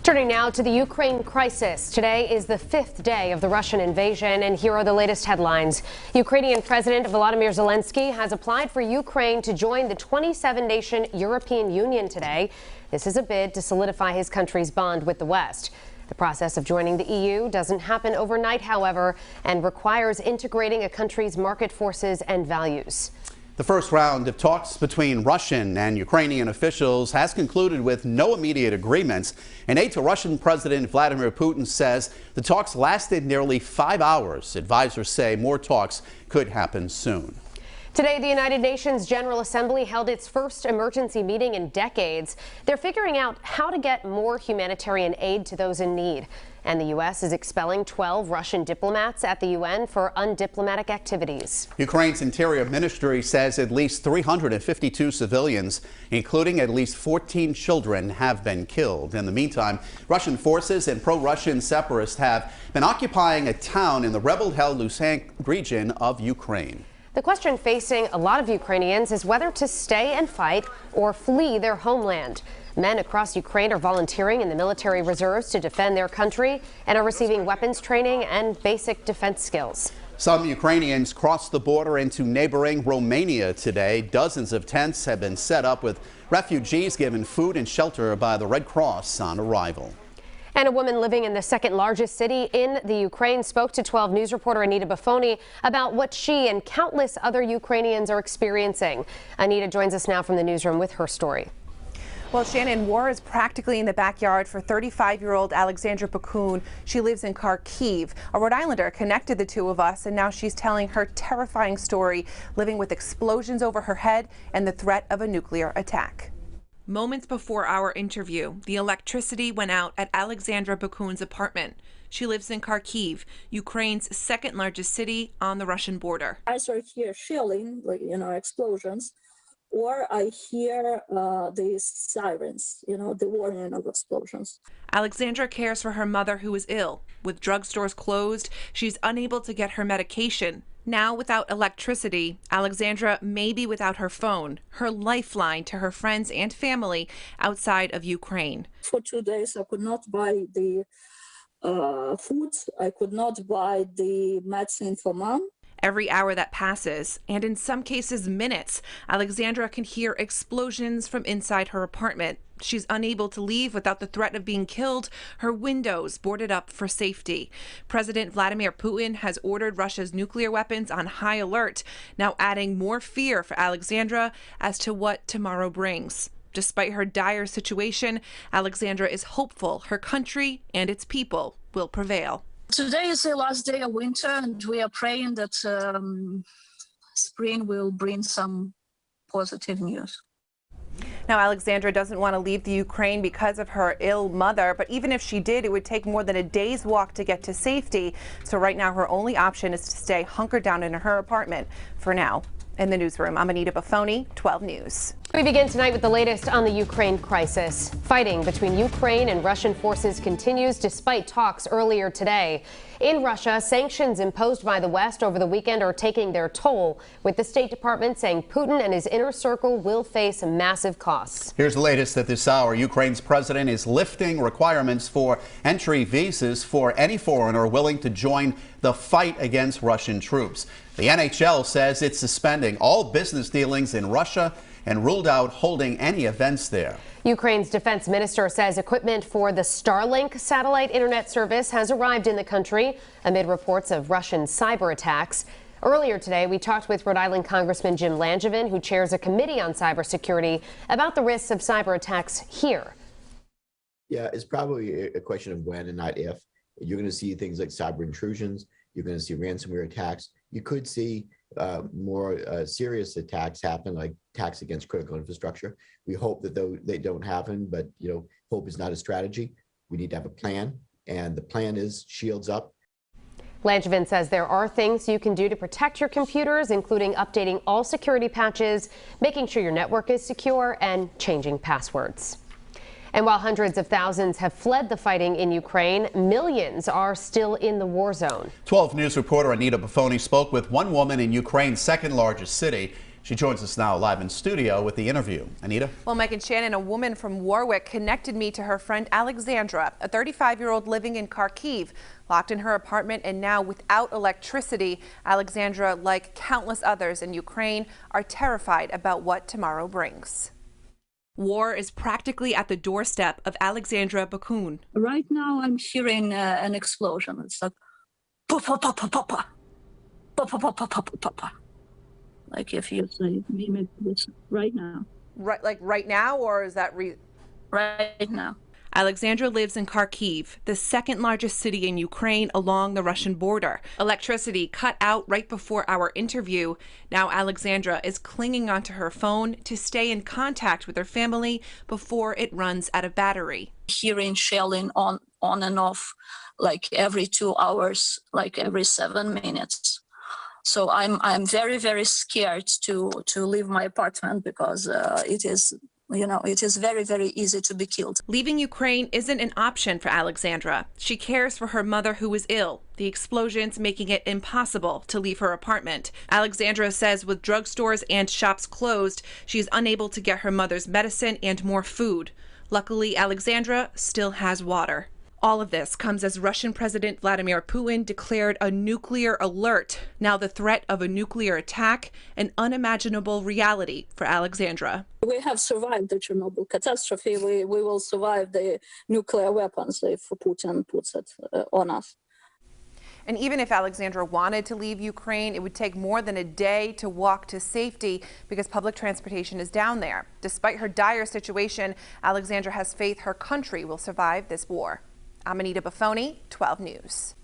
Turning now to the Ukraine crisis. Today is the fifth day of the Russian invasion, and here are the latest headlines. Ukrainian President Volodymyr Zelensky has applied for Ukraine to join the 27-nation European Union today. This is a bid to solidify his country's bond with the West. The process of joining the EU doesn't happen overnight, however, and requires integrating a country's market forces and values. The first round of talks between Russian and Ukrainian officials has concluded with no immediate agreements. An aide to Russian President Vladimir Putin says the talks lasted nearly 5 hours. Advisors say more talks could happen soon. Today, the United Nations General Assembly held its first emergency meeting in decades. They're figuring out how to get more humanitarian aid to those in need. And the U.S. is expelling 12 Russian diplomats at the UN for undiplomatic activities. Ukraine's Interior Ministry says at least 352 civilians, including at least 14 children, have been killed. In the meantime, Russian forces and pro-Russian separatists have been occupying a town in the rebel-held Luhansk region of Ukraine. The question facing a lot of Ukrainians is whether to stay and fight or flee their homeland. Men across Ukraine are volunteering in the military reserves to defend their country and are receiving weapons training and basic defense skills. Some Ukrainians crossed the border into neighboring Romania today. Dozens of tents have been set up with refugees given food and shelter by the Red Cross on arrival. And a woman living in the second largest city in the Ukraine spoke to 12 News reporter Anita Bakun about what she and countless other Ukrainians are experiencing. Anita joins us now from the newsroom with her story. Well, Shannon, war is practically in the backyard for 35-year-old Oleksandra Bakun. She lives in Kharkiv. A Rhode Islander connected the two of us, and now she's telling her terrifying story, living with explosions over her head and the threat of a nuclear attack. Moments before our interview, the electricity went out at Oleksandra Bakun's apartment. She lives in Kharkiv, Ukraine's second largest city on the Russian border. I start hear shelling, explosions, or I hear these sirens, the warning of explosions. Oleksandra cares for her mother who is ill. With drugstores closed, she's unable to get her medication. Now, without electricity, Oleksandra may be without her phone, her lifeline to her friends and family outside of Ukraine. For 2 days, I could not buy the food. I could not buy the medicine for mom. Every hour that passes, and in some cases minutes, Oleksandra can hear explosions from inside her apartment. She's unable to leave without the threat of being killed, her windows boarded up for safety. President Vladimir Putin has ordered Russia's nuclear weapons on high alert, now adding more fear for Oleksandra as to what tomorrow brings. Despite her dire situation, Oleksandra is hopeful her country and its people will prevail. Today is the last day of winter, and we are praying that spring will bring some positive news. Now, Oleksandra doesn't want to leave the Ukraine because of her ill mother, but even if she did, it would take more than a day's walk to get to safety. So right now, her only option is to stay hunkered down in her apartment for now. In the newsroom, I'm Anita Bakun, 12 News. We begin tonight with the latest on the Ukraine crisis. Fighting between Ukraine and Russian forces continues despite talks earlier today. In Russia, sanctions imposed by the West over the weekend are taking their toll, with the State Department saying Putin and his inner circle will face massive costs. Here's the latest at this hour. Ukraine's president is lifting requirements for entry visas for any foreigner willing to join the fight against Russian troops. The NHL says it's suspending all business dealings in Russia and ruled out holding any events there. Ukraine's defense minister says equipment for the Starlink satellite internet service has arrived in the country amid reports of Russian cyber attacks. Earlier today, we talked with Rhode Island Congressman Jim Langevin, who chairs a committee on cybersecurity, about the risks of cyber attacks here. Yeah, it's probably a question of when and not if. You're going to see things like cyber intrusions. You're going to see ransomware attacks. You could see more serious attacks happen, like attacks against critical infrastructure. We hope that they don't happen, but hope is not a strategy. We need to have a plan, and the plan is shields up. Langevin says there are things you can do to protect your computers, including updating all security patches, making sure your network is secure, and changing passwords. And while hundreds of thousands have fled the fighting in Ukraine, millions are still in the war zone. 12 News reporter Anita Bakun spoke with one woman in Ukraine's second largest city. She joins us now live in studio with the interview. Anita? Well, Mike and Shannon, a woman from Warwick connected me to her friend Oleksandra, a 35-year-old living in Kharkiv, locked in her apartment and now without electricity. Oleksandra, like countless others in Ukraine, are terrified about what tomorrow brings. War is practically at the doorstep of Oleksandra Bakun. Right now, I'm hearing an explosion. It's like, pa pa pa pa pa pa, pa pa pa pa pa pa pa. Like if you say, mimic this right now. Right, like right now, or is that right now? Oleksandra lives in Kharkiv, the second largest city in Ukraine along the Russian border. Electricity cut out right before our interview. Now Oleksandra is clinging onto her phone to stay in contact with her family before it runs out of battery. Hearing shelling on and off, like every 2 hours, like every 7 minutes. So I'm very, very scared to leave my apartment because it is very, very easy to be killed. Leaving Ukraine isn't an option for Oleksandra. She cares for her mother who is ill, the explosions making it impossible to leave her apartment. Oleksandra says with drugstores and shops closed, she is unable to get her mother's medicine and more food. Luckily, Oleksandra still has water. All of this comes as Russian President Vladimir Putin declared a nuclear alert. Now the threat of a nuclear attack, an unimaginable reality for Oleksandra. We have survived the Chernobyl catastrophe. We will survive the nuclear weapons if Putin puts it on us. And even if Oleksandra wanted to leave Ukraine, it would take more than a day to walk to safety because public transportation is down there. Despite her dire situation, Oleksandra has faith her country will survive this war. I'm Anita Bakun, 12 News.